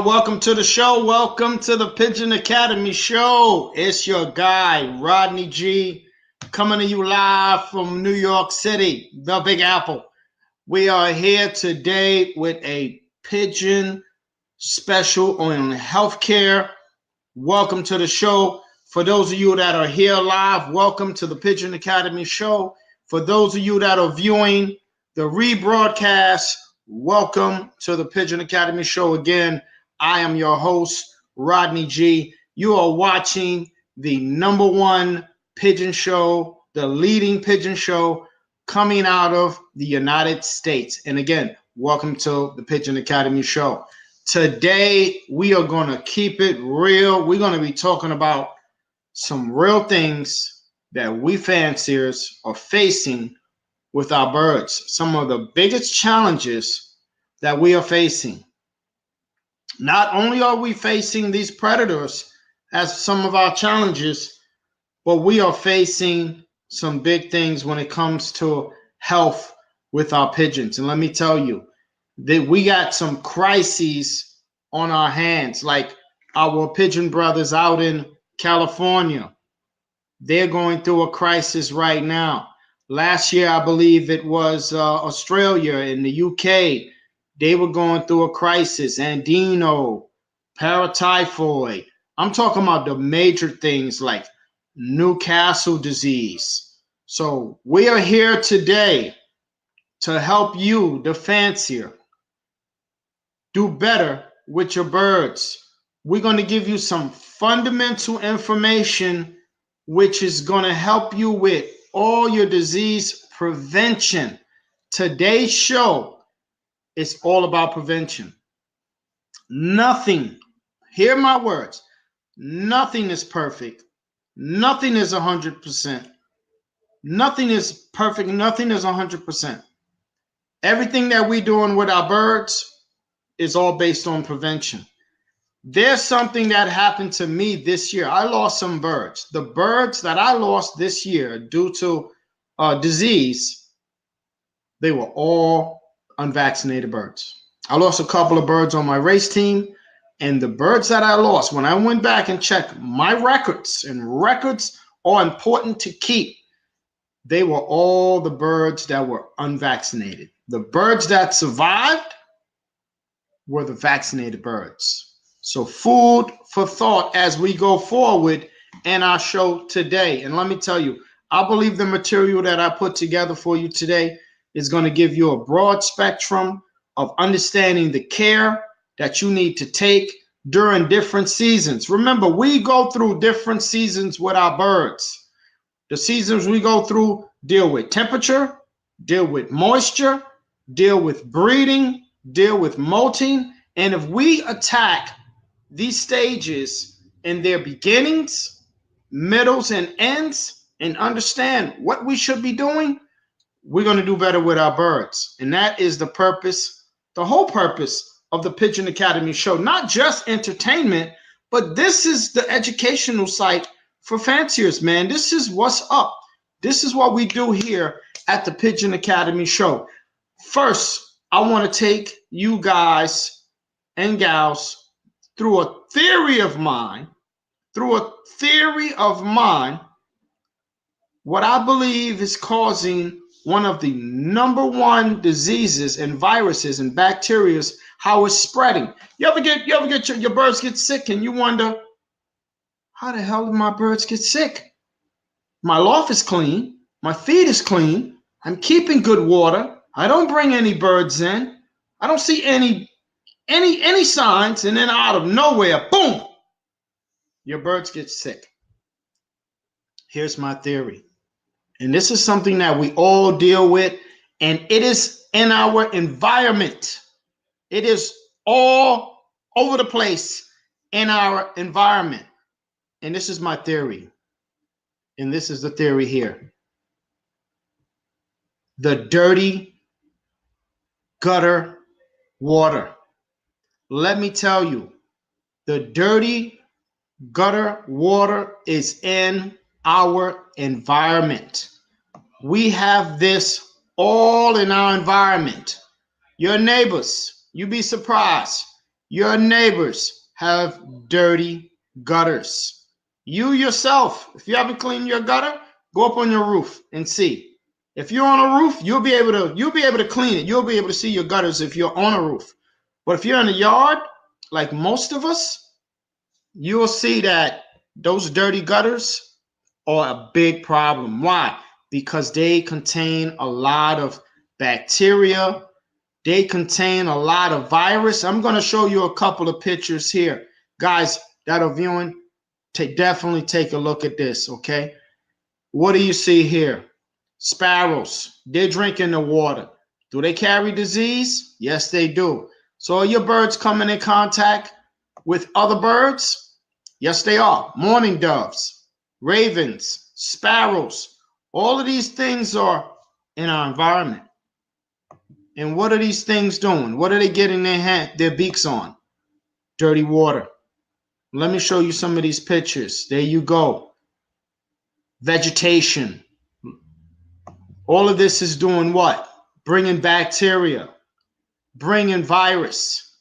Welcome to the show. Welcome to the Pigeon Academy Show. It's your guy, Rodney G, coming to you live from New York City, the Big Apple. We are here today with a pigeon special on healthcare. Welcome to the show. For those of you that are here live, welcome to the Pigeon Academy Show. For those of you that are viewing the rebroadcast, welcome to the Pigeon Academy Show again. I am your host, Rodney G. You are watching the #1 pigeon show, the leading pigeon show coming out of the United States. And again, welcome to the Pigeon Academy Show. Today, we are going to keep it real. We're going to be talking about some real things that we fanciers are facing with our birds. Some of the biggest challenges that we are facing. Not only are we facing these predators as some of our challenges, but we are facing some big things when it comes to health with our pigeons. And let me tell you that we got some crises on our hands, like our pigeon brothers out in California. They're going through a crisis right now. Last year, I believe it was Australia and the UK. They were going through a crisis. Andino, paratyphoid. I'm talking about the major things like Newcastle disease. So we are here today to help you, the fancier, do better with your birds. We're going to give you some fundamental information which is going to help you with all your disease prevention. Today's show is all about prevention. Nothing, hear my words, nothing is perfect. Nothing is 100%. Nothing is perfect. Nothing is 100%. Everything that we're doing with our birds is all based on prevention. There's something that happened to me this year. I lost some birds. The birds that I lost this year due to disease, they were all unvaccinated birds. I lost a couple of birds on my race team, and the birds that I lost, when I went back and checked my records, and records are important to keep, they were all the birds that were unvaccinated. The birds that survived were the vaccinated birds. So food for thought as we go forward in our show today. And let me tell you, I believe the material that I put together for you today is going to give you a broad spectrum of understanding the care that you need to take during different seasons. Remember, we go through different seasons with our birds. The seasons we go through deal with temperature, deal with moisture, deal with breeding, deal with molting. And if we attack these stages in their beginnings, middles, and ends, and understand what we should be doing, we're going to do better with our birds. And that is the purpose, the whole purpose of the Pigeon Academy Show. Not just entertainment, but this is the educational site for fanciers, man. This is what's up. This is what we do here at the Pigeon Academy Show. First, I want to take you guys and gals through a theory of mine, what I believe is causing one of the #1 diseases and viruses and bacteria how it's spreading. You ever get your birds get sick and you wonder, how the hell did my birds get sick? My loft is clean, my feed is clean, I'm keeping good water, I don't bring any birds in, I don't see any signs, and then out of nowhere, boom, your birds get sick. Here's my theory. And this is something that we all deal with, and it is in our environment. It is all over the place in our environment. And this is my theory. And this is the theory here. The dirty gutter water. Let me tell you, the dirty gutter water is in our environment. We have this all in our environment. Your neighbors, you'd be surprised. Your neighbors have dirty gutters. You yourself, if you haven't cleaned your gutter, go up on your roof and see. If you're on a roof, you'll be able to clean it. You'll be able to see your gutters if you're on a roof. But if you're in a yard, like most of us, you'll see that those dirty gutters are a big problem. Why? Because they contain a lot of bacteria. They contain a lot of virus. I'm going to show you a couple of pictures here. Guys that are viewing, definitely take a look at this, okay? What do you see here? Sparrows. They're drinking the water. Do they carry disease? Yes, they do. So are your birds coming in contact with other birds? Yes, they are. Mourning doves, ravens, sparrows. All of these things are in our environment. And what are these things doing? What are they getting their beaks on? Dirty water. Let me show you some of these pictures. There you go. Vegetation. All of this is doing what? Bringing bacteria, bringing virus.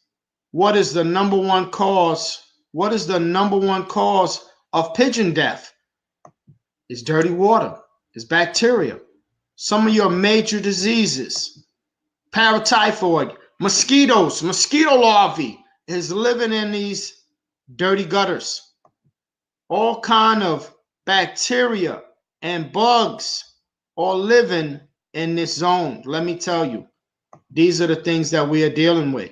What is the number one cause? What is the number one cause of pigeon death? It's dirty water. It's bacteria. Some of your major diseases, paratyphoid, mosquitoes, mosquito larvae is living in these dirty gutters. All kind of bacteria and bugs are living in this zone. Let me tell you, these are the things that we are dealing with.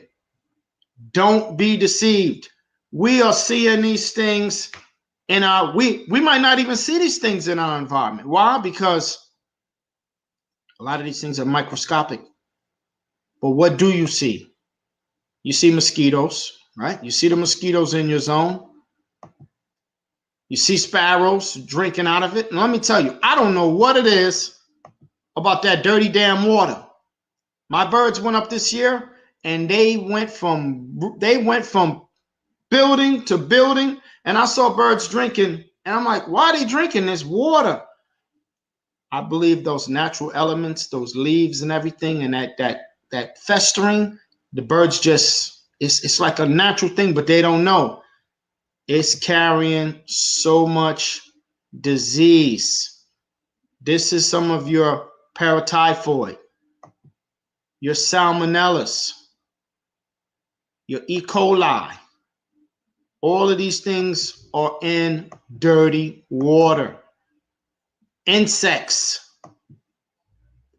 Don't be deceived. We are seeing these things in our, we might not even see these things in our environment. Why? Because a lot of these things are microscopic. But what do you see? You see mosquitoes, right? You see the mosquitoes in your zone. You see sparrows drinking out of it. And let me tell you, I don't know what it is about that dirty damn water. My birds went up this year and they went from building to building, and I saw birds drinking, and I'm like, why are they drinking this water? I believe those natural elements, those leaves and everything, and that festering, the birds just, it's like a natural thing, but they don't know. It's carrying so much disease. This is some of your paratyphoid, your salmonellas, your E. coli. All of these things are in dirty water. Insects.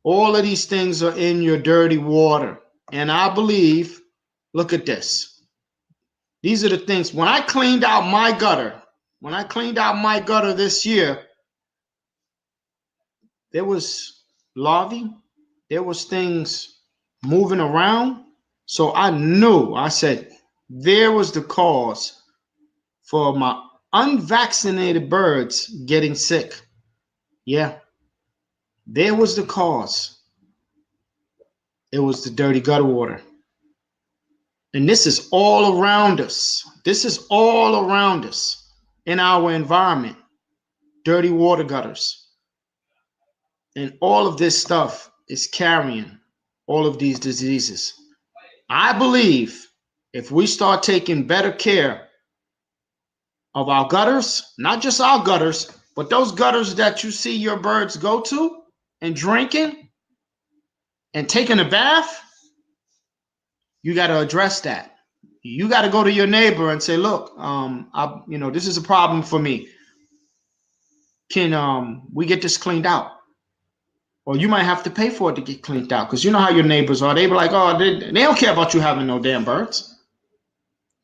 All of these things are in your dirty water. And I believe, look at this. These are the things. When I cleaned out my gutter, this year, there was larvae. There was things moving around. So I said, there was the cause for my unvaccinated birds getting sick. Yeah, there was the cause. It was the dirty gutter water. And this is all around us. This is all around us in our environment. Dirty water gutters. And all of this stuff is carrying all of these diseases. I believe if we start taking better care of our gutters, not just our gutters, but those gutters that you see your birds go to and drinking and taking a bath, You got to address that. You got to go to your neighbor and say, look, this is a problem for me. Can we get this cleaned out? Or you might have to pay for it to get cleaned out, because you know how your neighbors are. They be like, oh, they don't care about you having no damn birds.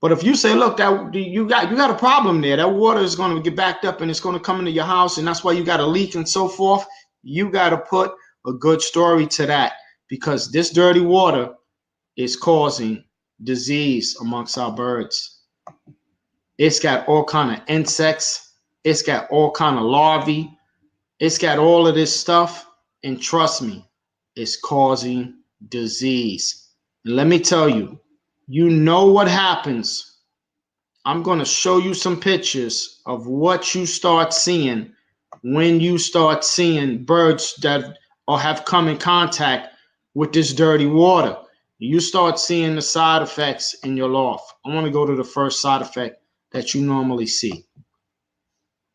But if you say, look, that you got a problem there, that water is going to get backed up and it's going to come into your house, and that's why you got a leak and so forth, you got to put a good story to that, because this dirty water is causing disease amongst our birds. It's got all kind of insects. It's got all kind of larvae. It's got all of this stuff. And trust me, it's causing disease. And let me tell you, you know what happens. I'm going to show you some pictures of what you start seeing when you start seeing birds that have come in contact with this dirty water. You start seeing the side effects in your loft. I want to go to the first side effect that you normally see.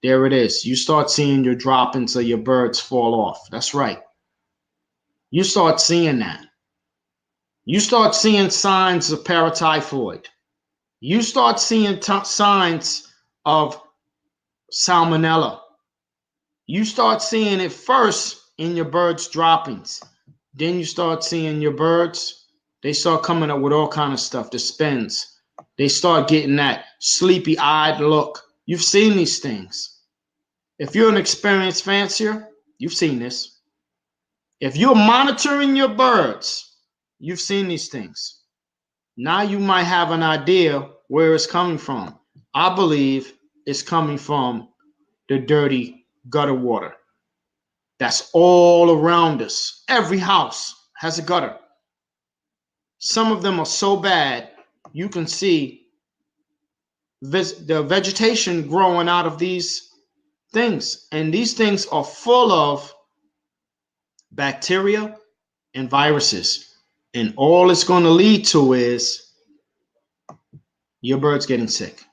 There it is. You start seeing your droppings of your birds fall off. That's right. You start seeing that. You start seeing signs of paratyphoid. You start seeing signs of salmonella. You start seeing it first in your birds' droppings. Then you start seeing your birds, they start coming up with all kind of stuff, the spins. They start getting that sleepy-eyed look. You've seen these things. If you're an experienced fancier, you've seen this. If you're monitoring your birds, you've seen these things. Now you might have an idea where it's coming from. I believe it's coming from the dirty gutter water. That's all around us. Every house has a gutter. Some of them are so bad, you can see the vegetation growing out of these things. And these things are full of bacteria and viruses. And all it's going to lead to is your bird's getting sick.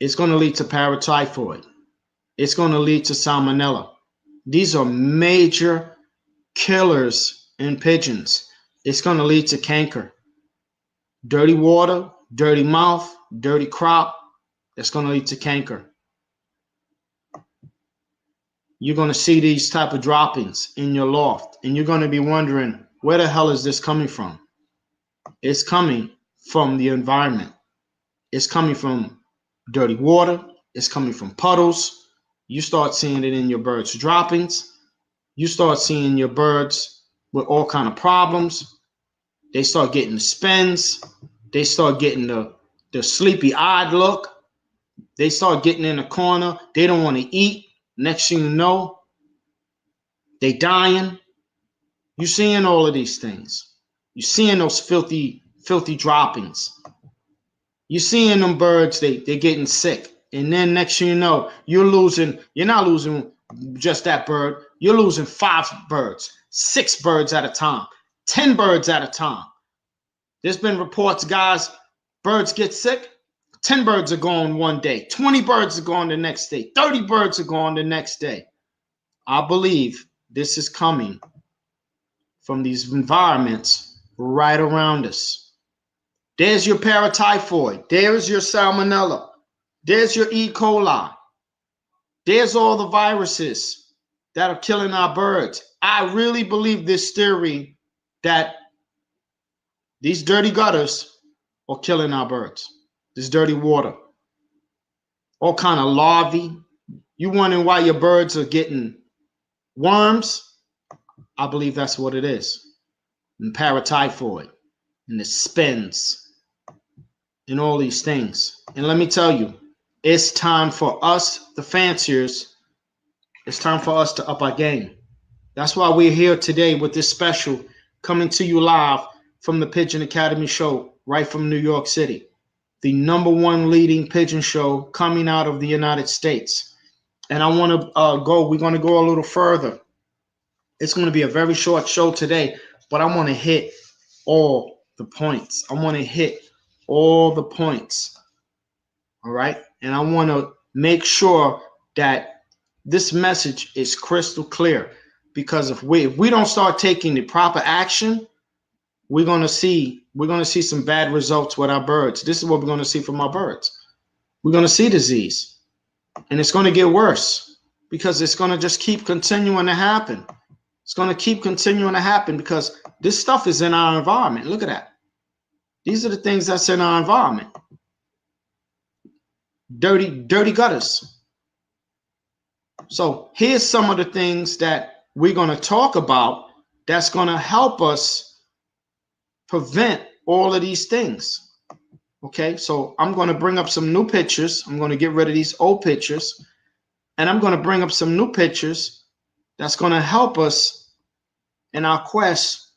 It's going to lead to paratyphoid. It's going to lead to salmonella. These are major killers in pigeons. It's going to lead to canker. Dirty water, dirty mouth, dirty crop, that's going to lead to canker. You're going to see these type of droppings in your loft, and you're going to be wondering, where the hell is this coming from? It's coming from the environment. It's coming from dirty water. It's coming from puddles. You start seeing it in your birds' droppings. You start seeing your birds with all kind of problems. They start getting the spins. They start getting the sleepy-eyed look. They start getting in a corner. They don't want to eat. Next thing you know, they dying. You're seeing all of these things. You're seeing those filthy droppings. You're seeing them birds, they're getting sick. And then next thing you know, you're not losing just that bird. You're losing 5 birds, 6 birds at a time, 10 birds at a time. There's been reports, guys, birds get sick. 10 birds are gone one day. 20 birds are gone the next day. 30 birds are gone the next day. I believe this is coming from these environments right around us. There's your paratyphoid. There's your salmonella. There's your E. coli. There's all the viruses that are killing our birds. I really believe this theory that these dirty gutters are killing our birds. This dirty water. All kind of larvae. You wondering why your birds are getting worms? I believe that's what it is. And paratyphoid. And the spins. And all these things. And let me tell you, it's time for us, the fanciers, it's time for us to up our game. That's why we're here today with this special, coming to you live from the Pigeon Academy Show, right from New York City. The #1 leading pigeon show coming out of the United States. And I want to we're going to go a little further. It's going to be a very short show today, but I want to hit all the points. I want to hit all the points. All right. And I want to make sure that this message is crystal clear, because if we don't start taking the proper action, we're going to see we're going to see some bad results with our birds. This is what we're going to see from our birds. We're going to see disease, and it's going to get worse because it's going to just keep continuing to happen. It's going to keep continuing to happen because this stuff is in our environment. Look at that. These are the things that's in our environment. Dirty gutters. So here's some of the things that we're going to talk about that's going to help us prevent all of these things. Okay, so I'm going to bring up some new pictures. I'm going to get rid of these old pictures, and I'm going to bring up some new pictures that's going to help us in our quest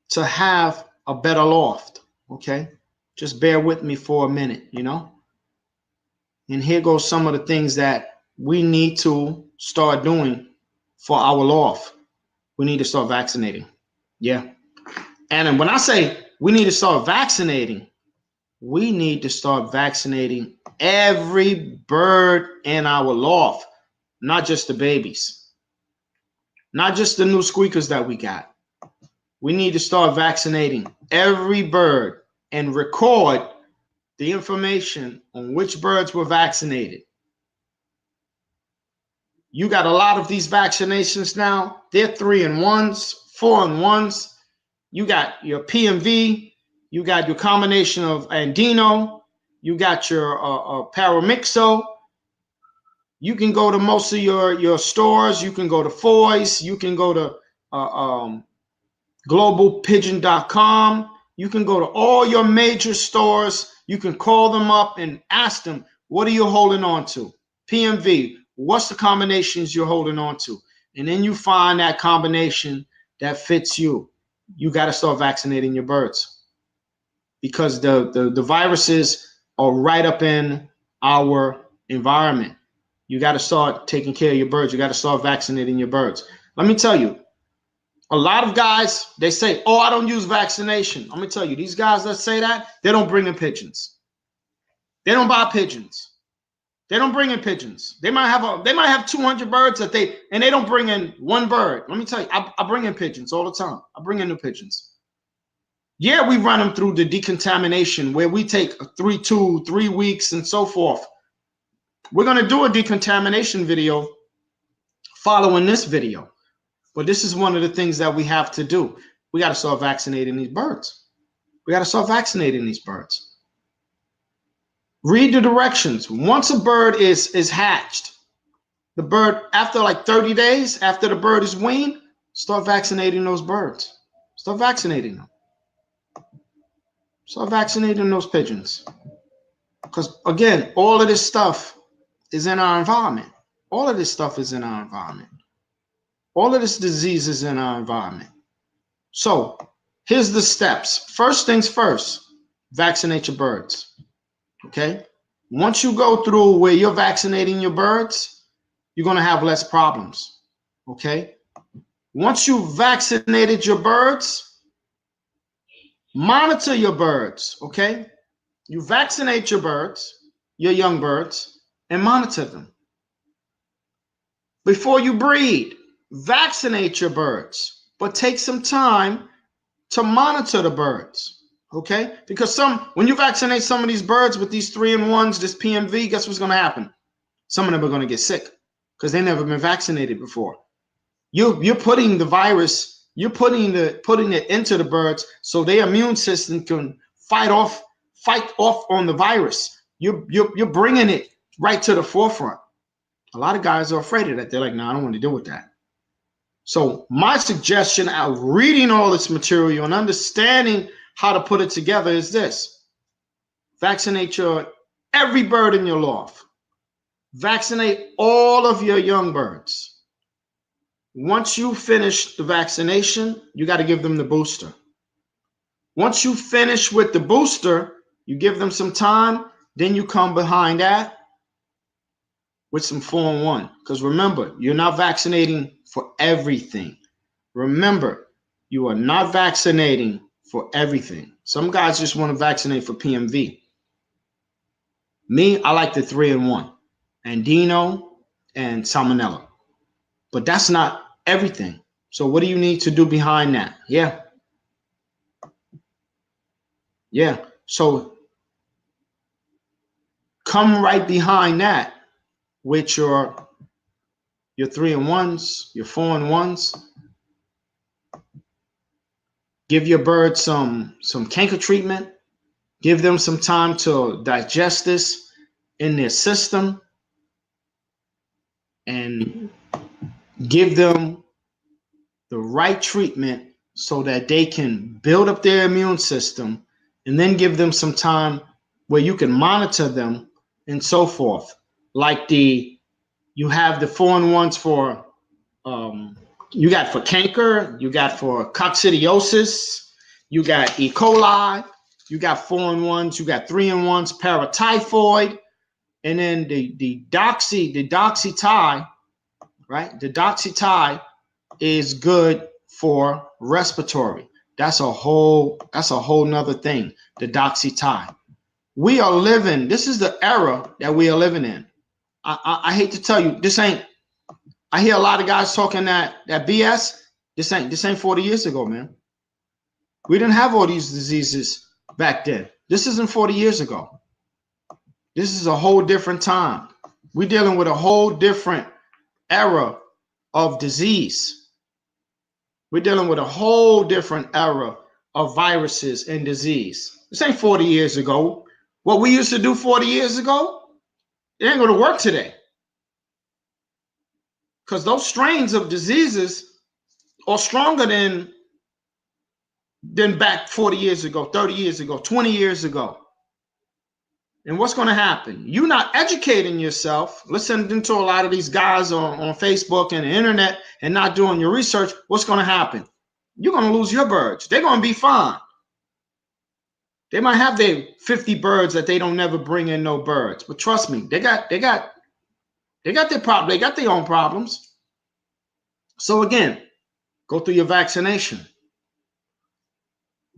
to have a better loft. Okay, just bear with me for a minute, you know. And here goes some of the things that we need to start doing for our loft. We need to start vaccinating. Yeah. And when I say we need to start vaccinating, we need to start vaccinating every bird in our loft, not just the babies, not just the new squeakers that we got. We need to start vaccinating every bird and record the information on which birds were vaccinated. You got a lot of these vaccinations now. They're 3-in-1s, 4-in-1s. You got your PMV. You got your combination of Andino. You got your Paramixo. You can go to most of your stores. You can go to Foy's. You can go to globalpigeon.com. You can go to all your major stores. You can call them up and ask them, what are you holding on to? PMV, what's the combinations you're holding on to? And then you find that combination that fits you. You got to start vaccinating your birds because the viruses are right up in our environment. You got to start taking care of your birds. You got to start vaccinating your birds. Let me tell you, a lot of guys, they say, oh, I don't use vaccination. Let me tell you, these guys that say that, they don't bring in pigeons. They don't buy pigeons. They don't bring in pigeons. They might have 200 birds that they don't bring in one bird. Let me tell you, I bring in pigeons all the time. I bring in new pigeons. Yeah, we run them through the decontamination where we take 3 weeks and so forth. We're going to do a decontamination video following this video. But this is one of the things that we have to do. We got to start vaccinating these birds. We got to start vaccinating these birds. Read the directions. Once a bird is hatched, the bird, after like 30 days, after the bird is weaned, start vaccinating those birds. Start vaccinating them. Start vaccinating those pigeons. Because, again, all of this stuff is in our environment. All of this stuff is in our environment. All of this disease is in our environment. So here's the steps. First things first, vaccinate your birds. Okay? Once you go through where you're vaccinating your birds, you're going to have less problems. Okay? Once you've vaccinated your birds, monitor your birds. Okay? You vaccinate your birds, your young birds, and monitor them. Before you breed, vaccinate your birds, but take some time to monitor the birds, okay? Because when you vaccinate some of these birds with these 3-in-1s, this PMV, guess what's going to happen? Some of them are going to get sick because they've never been vaccinated before. You're putting the virus, putting it into the birds so their immune system can fight off on the virus. You're bringing it right to the forefront. A lot of guys are afraid of that. They're like, no, I don't want to deal with that. So my suggestion out of reading all this material and understanding how to put it together is this. Vaccinate every bird in your loft. Vaccinate all of your young birds. Once you finish the vaccination, you got to give them the booster. Once you finish with the booster, you give them some time, then you come behind that with some 4-in-1. Because remember, you're not vaccinating for everything. Remember, you are not vaccinating for everything. Some guys just want to vaccinate for PMV. Me, I like the 3-in-1, Andino and Salmonella. But that's not everything. So what do you need to do behind that? Yeah. Yeah. So come right behind that with your 3-in-1s, your 4-in-1s. Give your bird some canker treatment. Give them some time to digest this in their system, and give them the right treatment so that they can build up their immune system, and then give them some time where you can monitor them and so forth. Like you have the 4-in-1s for you got for canker, you got for coccidiosis, you got E. coli, you got 4-in-1s, you got 3-in-1s, paratyphoid, and then the doxy right? The doxy is good for respiratory. That's a whole nother thing. The doxy. We are living. This is the era that we are living in. I hate to tell you, this ain't. I hear a lot of guys talking that BS. This ain't 40 years ago, man. We didn't have all these diseases back then. This isn't 40 years ago. This is a whole different time. We're dealing with a whole different era of disease. We're dealing with a whole different era of viruses and disease. This ain't 40 years ago. What we used to do 40 years ago, it ain't going to work today. Because those strains of diseases are stronger than back 40 years ago, 30 years ago, 20 years ago. And what's going to happen? You're not educating yourself, listening to a lot of these guys on Facebook and the internet and not doing your research. What's going to happen? You're going to lose your birds. They're going to be fine. They might have their 50 birds that they don't never bring in no birds. But trust me, they got their problem. They got their own problems. So again, go through your vaccination.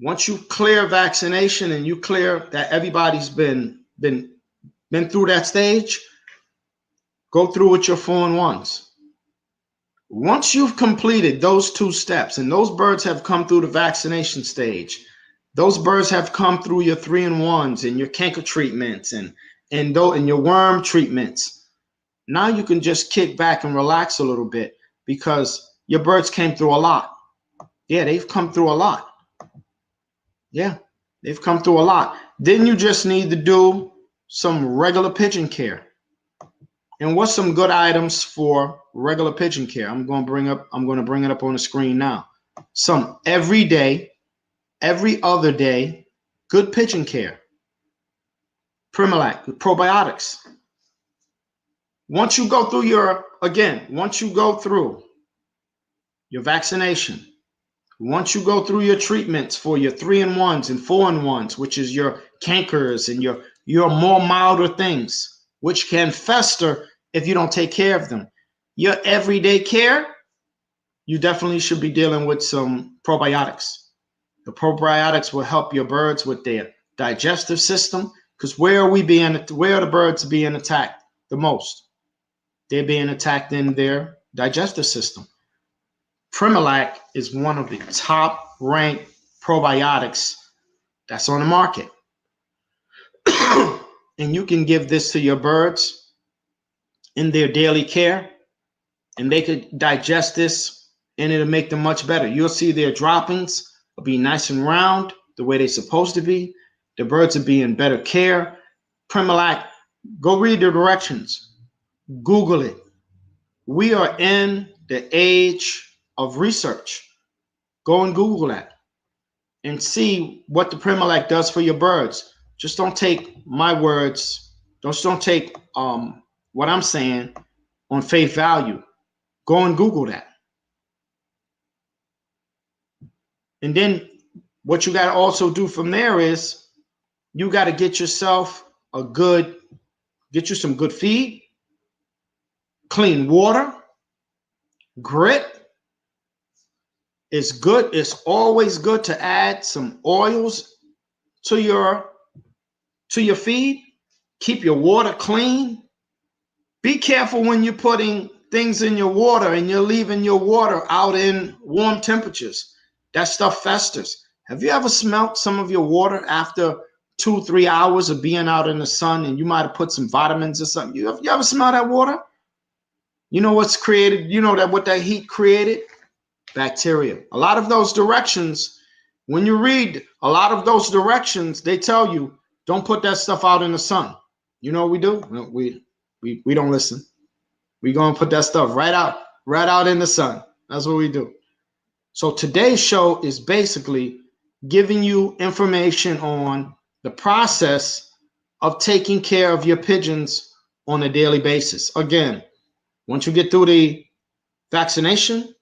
Once you clear vaccination and you clear that everybody's been through that stage, go through with your 4-in-1s. Once you've completed those 2 steps and those birds have come through the vaccination stage, those birds have come through your 3-in-1s and your canker treatments and your worm treatments. Now you can just kick back and relax a little bit because your birds came through a lot. Yeah, they've come through a lot. Yeah, they've come through a lot. Then you just need to do some regular pigeon care. And what's some good items for regular pigeon care? I'm going to bring it up on the screen now. Some every other day, good pigeon care. Primalac, probiotics. Once you go through your vaccination, once you go through your treatments for your 3-in-1s and 4-in-1s, which is your cankers and your more milder things, which can fester if you don't take care of them. Your everyday care, you definitely should be dealing with some probiotics. The probiotics will help your birds with their digestive system, because where are the birds being attacked the most? They're being attacked in their digestive system. Primalac is one of the top ranked probiotics that's on the market. And you can give this to your birds in their daily care, and they could digest this and it'll make them much better. You'll see their droppings will be nice and round the way they're supposed to be. The birds will be in better care. Primalac, go read the directions. Google it. We are in the age of research. Go and Google that and see what the Primalac does for your birds. Just don't take my words. Just don't take what I'm saying on face value. Go and Google that. And then what you got to also do from there is you got to get you some good feed, clean water, grit. It's good. It's always good to add some oils to your feed. Keep your water clean. Be careful when you're putting things in your water and you're leaving your water out in warm temperatures. That stuff festers. Have you ever smelt some of your water after 2-3 hours of being out in the sun, and you might have put some vitamins or something? You ever smell that water? You know what's created? You know that what that heat created? Bacteria. A lot of those directions, when you read a lot of those directions, they tell you don't put that stuff out in the sun. You know what we do? We don't listen. We're gonna put that stuff right out in the sun. That's what we do. So today's show is basically giving you information on the process of taking care of your pigeons on a daily basis. Again, once you get through the vaccination,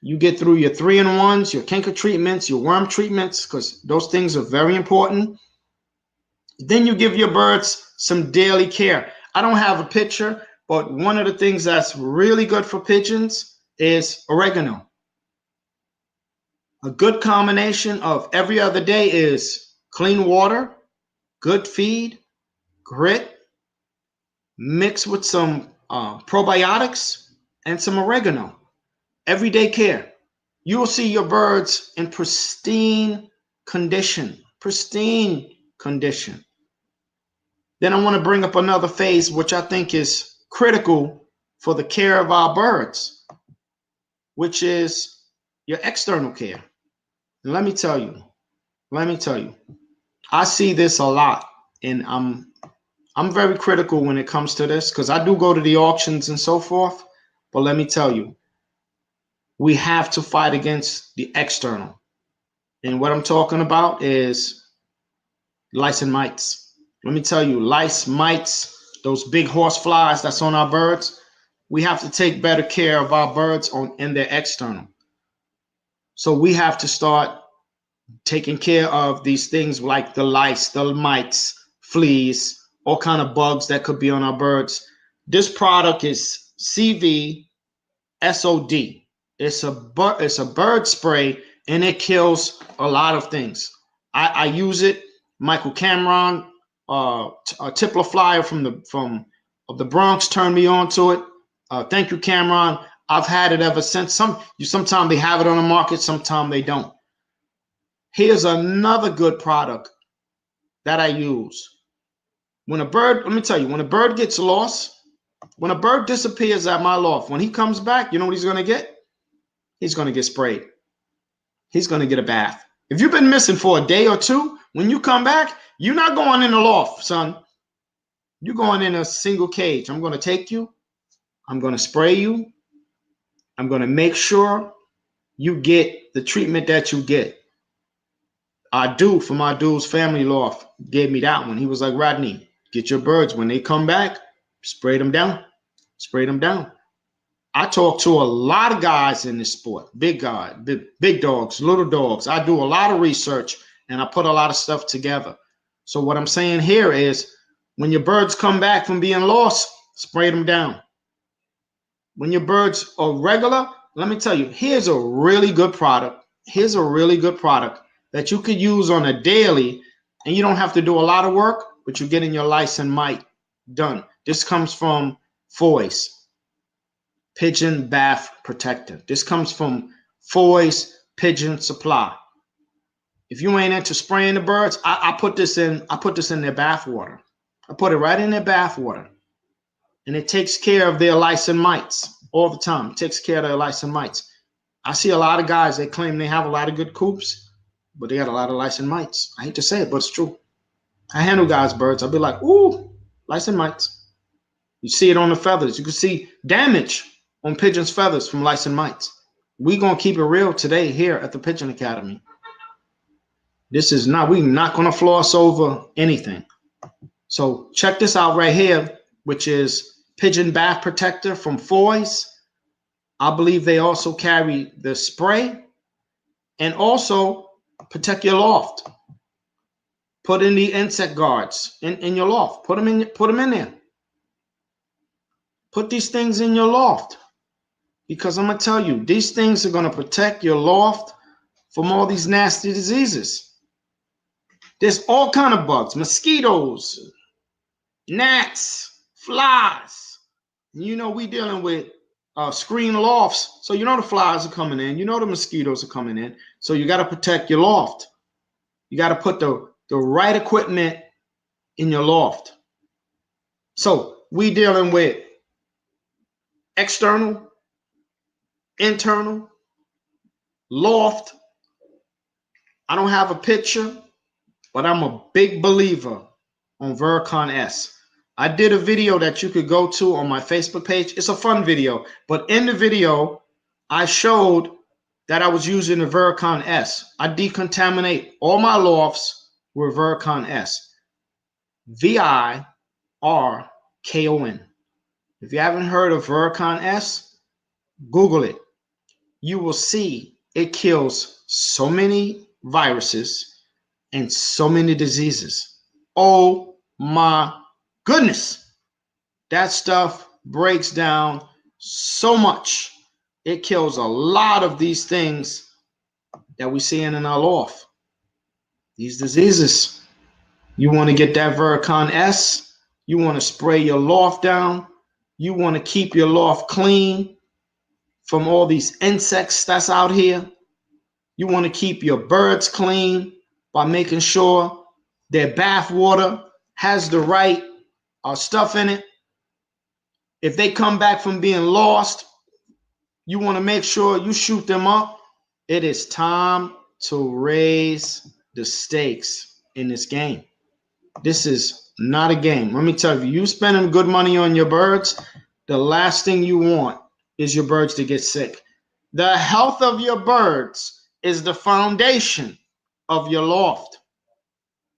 you get through your 3-in-1s, your canker treatments, your worm treatments, because those things are very important. Then you give your birds some daily care. I don't have a picture, but one of the things that's really good for pigeons is oregano. A good combination of every other day is clean water, good feed, grit, mixed with some probiotics and some oregano. Everyday care. You will see your birds in pristine condition. Pristine condition. Then I want to bring up another phase, which I think is critical for the care of our birds, which is your external care. And let me tell you, I see this a lot, and I'm very critical when it comes to this because I do go to the auctions and so forth. But let me tell you, we have to fight against the external. And what I'm talking about is lice and mites. Let me tell you, lice, mites, those big horse flies that's on our birds, we have to take better care of our birds in their external. So we have to start taking care of these things like the lice, the mites, fleas, all kind of bugs that could be on our birds. This product is CVSOD. It's a bird spray, and it kills a lot of things. I use it. Michael Cameron, a Tippler flyer from the Bronx, turned me on to it. Thank you, Cameron. I've had it ever since. Sometimes they have it on the market, sometimes they don't. Here's another good product that I use. When a bird, let me tell you, when a bird gets lost, when a bird disappears at my loft, when he comes back, you know what he's going to get? He's going to get sprayed. He's going to get a bath. If you've been missing for a day or two, when you come back, you're not going in the loft, son. You're going in a single cage. I'm going to take you. I'm going to spray you. I'm going to make sure you get the treatment that you get. I do for my dude's family loft gave me that one. He was like, Rodney, get your birds. When they come back, spray them down. Spray them down. I talk to a lot of guys in this sport. Big guys, big dogs, little dogs. I do a lot of research, and I put a lot of stuff together. So what I'm saying here is when your birds come back from being lost, spray them down. When your birds are regular, let me tell you, here's a really good product. Here's a really good product that you could use on a daily, and you don't have to do a lot of work, but you're getting your lice and mite done. This comes from Foy's Pigeon Bath Protector. This comes from Foy's Pigeon Supply. If you ain't into spraying the birds, I put this in their bath water. I put it right in their bath water. And it takes care of their lice and mites all the time. It takes care of their lice and mites. I see a lot of guys, they claim they have a lot of good coops, but they got a lot of lice and mites. I hate to say it, but it's true. I handle guys' birds. I'll be like, ooh, lice and mites. You see it on the feathers. You can see damage on pigeons' feathers from lice and mites. We're going to keep it real today here at the Pigeon Academy. We're not going to floss over anything. So check this out right here, which is Pigeon Bath Protector from Foy's. I believe they also carry the spray and also protect your loft. Put in the insect guards in your loft. Put them in there. Put these things in your loft, because I'm going to tell you, these things are going to protect your loft from all these nasty diseases. There's all kind of bugs, mosquitoes, gnats, flies. You know, we dealing with screen lofts. So you know the flies are coming in. You know the mosquitoes are coming in. So you got to protect your loft. You got to put the right equipment in your loft. So we dealing with external, internal, loft. I don't have a picture, but I'm a big believer on Vericon S. I did a video that you could go to on my Facebook page. It's a fun video, but in the video, I showed that I was using the Vericon S. I decontaminate all my lofts with Vericon S. Vircon. If you haven't heard of Vericon S, Google it. You will see it kills so many viruses and so many diseases. Oh my goodness. That stuff breaks down so much. It kills a lot of these things that we see in our loft. These diseases. You want to get that Vericon S. You want to spray your loft down. You want to keep your loft clean from all these insects that's out here. You want to keep your birds clean by making sure their bath water has the right stuff in it. If they come back from being lost, you want to make sure you shoot them up. It is time to raise the stakes in this game. This is not a game. Let me tell you, you spending good money on your birds, the last thing you want is your birds to get sick. The health of your birds is the foundation of your loft.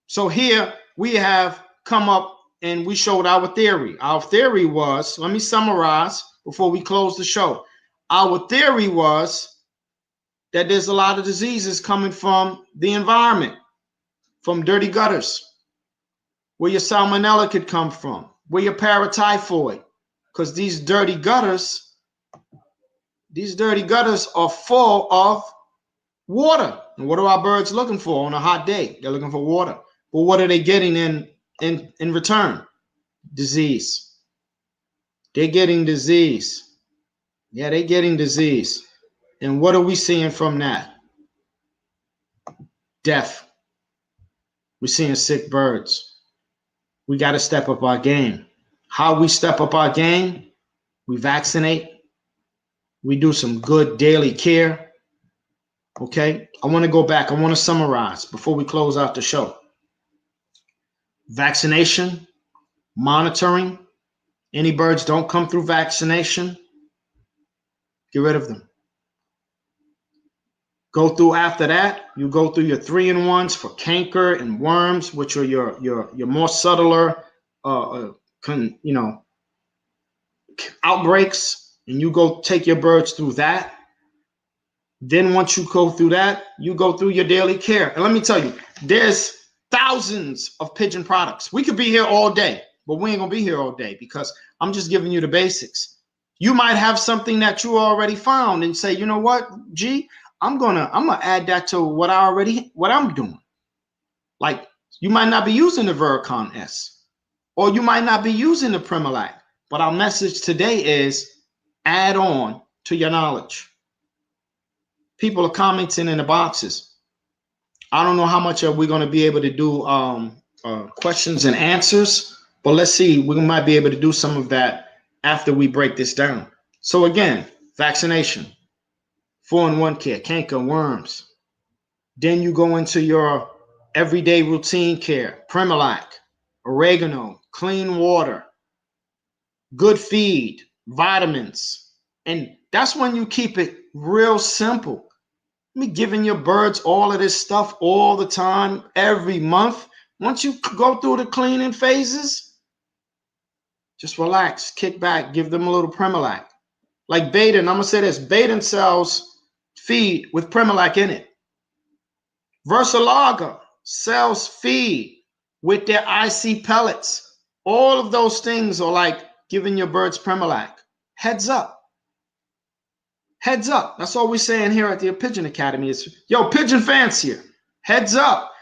So here we have come up and we showed our theory. Our theory was, let me summarize before we close the show. Our theory was that there's a lot of diseases coming from the environment, from dirty gutters, where your salmonella could come from, where your paratyphoid, because these dirty gutters are full of water. And what are our birds looking for on a hot day? They're looking for water. But what are they getting in return? Disease. They're getting disease. Yeah, they're getting disease. And what are we seeing from that? Death. We're seeing sick birds. We got to step up our game. How we step up our game? We vaccinate. We do some good daily care. Okay? I want to go back. I want to summarize before we close out the show. Vaccination, monitoring. Any birds don't come through vaccination, get rid of them. Go through after that. You go through your 3-in-1s for canker and worms, which are your more subtler, outbreaks, and you go take your birds through that. Then once you go through that, you go through your daily care. And let me tell you, there's thousands of pigeon products. We could be here all day, but we ain't gonna be here all day because I'm just giving you the basics. You might have something that you already found and say, you know what, G, I'm gonna add that to what I'm doing. Like you might not be using the Vericon S, or you might not be using the Primalac, but our message today is add on to your knowledge. People are commenting in the boxes. I don't know how much are we going to be able to do questions and answers, but let's see. We might be able to do some of that after we break this down. So again, vaccination, 4-in-1 care, canker, worms. Then you go into your everyday routine care, Primalac, oregano, clean water, good feed, vitamins. And that's when you keep it real simple. Me giving your birds all of this stuff all the time, every month. Once you go through the cleaning phases, just relax, kick back, give them a little Primalac. Like Baden, I'm going to say this, Baden sells feed with Primalac in it. Versalaga sells feed with their IC pellets. All of those things are like giving your birds Primalac. Heads up. Heads up. That's all we're saying here at the Pigeon Academy is, yo, Pigeon Fancier, heads up.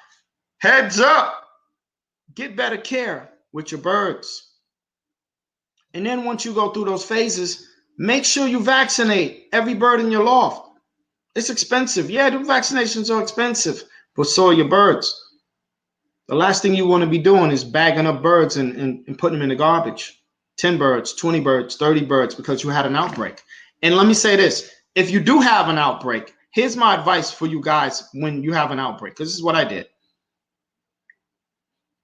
Heads up. Get better care with your birds. And then once you go through those phases, make sure you vaccinate every bird in your loft. It's expensive. Yeah, the vaccinations are expensive, for soil birds. The last thing you want to be doing is bagging up birds and putting them in the garbage. 10 birds, 20 birds, 30 birds because you had an outbreak. And let me say this. If you do have an outbreak, here's my advice for you guys when you have an outbreak, because this is what I did.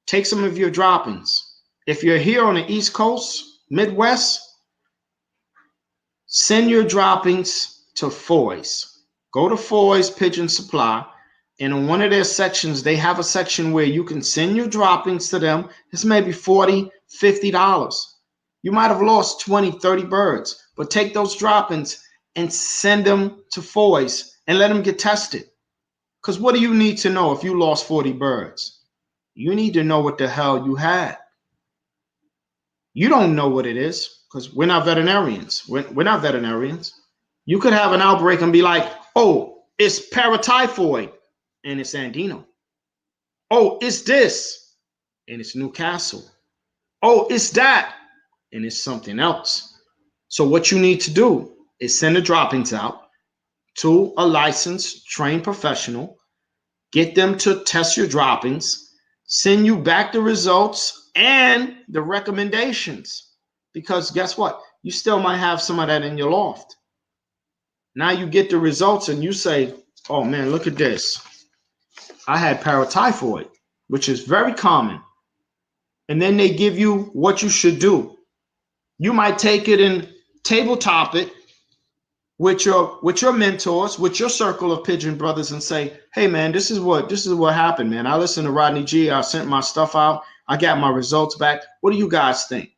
Take some of your droppings. If you're here on the East Coast, Midwest, send your droppings to Foy's. Go to Foy's Pigeon Supply, and in one of their sections, they have a section where you can send your droppings to them. It's maybe $40, $50. You might have lost 20, 30 birds, but take those droppings and send them to Foy's and let them get tested. Because what do you need to know if you lost 40 birds? You need to know what the hell you had. You don't know what it is because we're not veterinarians. We're not veterinarians. You could have an outbreak and be like, oh, it's paratyphoid and it's Andino. Oh, it's this and it's Newcastle. Oh, it's that and it's something else. So what you need to do is send the droppings out to a licensed, trained professional, get them to test your droppings, send you back the results and the recommendations. Because guess what? You still might have some of that in your loft. Now you get the results and you say, oh man, look at this. I had paratyphoid, which is very common. And then they give you what you should do. You might take it and tabletop it with your mentors, with your circle of pigeon brothers and say, hey man, this is what happened, man. I listened to Rodney G. I sent my stuff out. I got my results back. What do you guys think?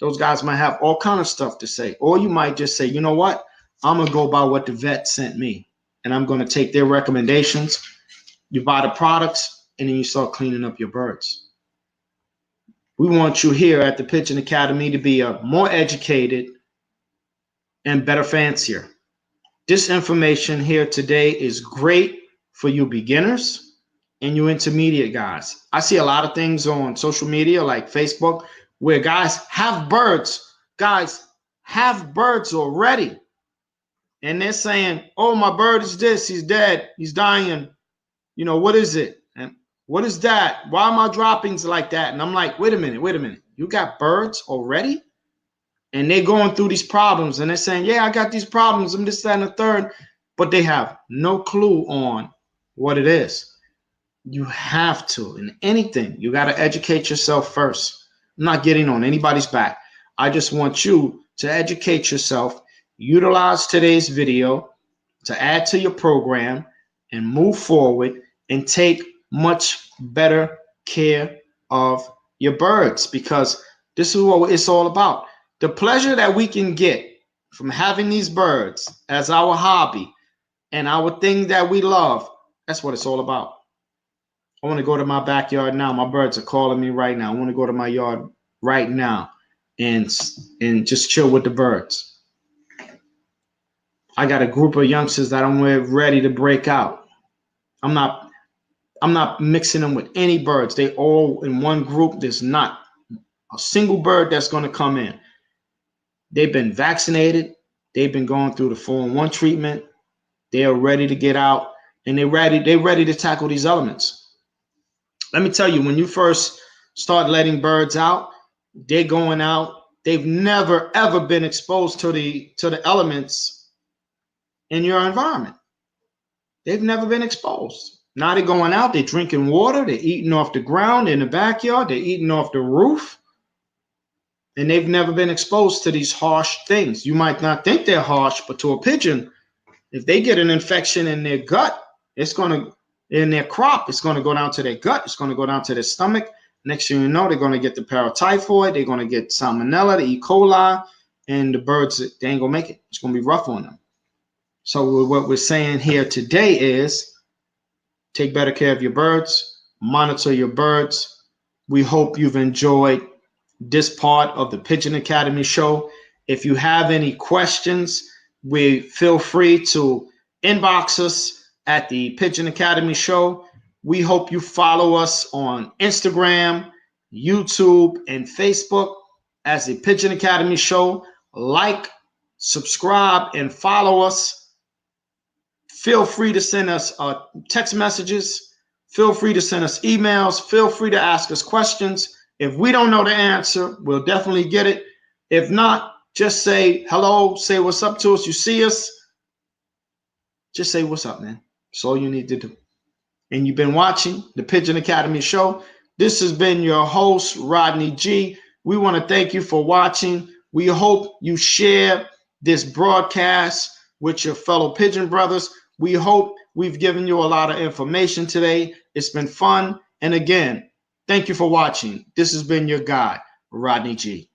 Those guys might have all kind of stuff to say. Or you might just say, you know what? I'm going to go by what the vet sent me. And I'm going to take their recommendations. You buy the products and then you start cleaning up your birds. We want you here at the Pigeon Academy to be a more educated and better fancier. This information here today is great for you beginners and you intermediate guys. I see a lot of things on social media like Facebook where guys have birds. Guys have birds already. And they're saying, oh, my bird is this. He's dead. He's dying. You know, what is it? And what is that? Why are my droppings like that? And I'm like, wait a minute. You got birds already? And they're going through these problems and they're saying, yeah, I got these problems. I'm this, that, and the third. But they have no clue on what it is. You have to, in anything, you got to educate yourself first. I'm not getting on anybody's back. I just want you to educate yourself, utilize today's video to add to your program and move forward and take much better care of your birds, because this is what it's all about. The pleasure that we can get from having these birds as our hobby and our thing that we love, that's what it's all about. I want to go to my backyard now. My birds are calling me right now. I want to go to my yard right now and just chill with the birds. I got a group of youngsters that I'm ready to break out. I'm not mixing them with any birds. They all in one group. There's not a single bird that's going to come in. They've been vaccinated. They've been going through the 4-in-1 treatment. They are ready to get out, and they're ready to tackle these elements. Let me tell you, when you first start letting birds out, they're going out. They've never ever been exposed to the elements in your environment. They've never been exposed. Now they're going out. They're drinking water. They're eating off the ground in the backyard. They're eating off the roof. And they've never been exposed to these harsh things. You might not think they're harsh, but to a pigeon, if they get an infection in their gut, in their crop, it's going to go down to their gut. It's going to go down to their stomach. Next thing you know, they're going to get the paratyphoid. They're going to get salmonella, the E. coli, and the birds, they ain't going to make it. It's going to be rough on them. So what we're saying here today is take better care of your birds, monitor your birds. We hope you've enjoyed this part of the Pigeon Academy Show. If you have any questions, we feel free to inbox us at the Pigeon Academy Show. We hope you follow us on Instagram, YouTube, and Facebook as the Pigeon Academy Show. Like, subscribe, and follow us. Feel free to send us text messages Feel free to send us emails. Feel free to ask us questions. If we don't know the answer, we'll definitely get it. If not, just say hello, say what's up to us. You see us, just say what's up, man. That's all you need to do. And you've been watching the Pigeon Academy Show. This has been your host, Rodney G. We want to thank you for watching. We hope you share this broadcast with your fellow pigeon brothers. We hope we've given you a lot of information today. It's been fun. And again, thank you for watching. This has been your guy, Rodney G.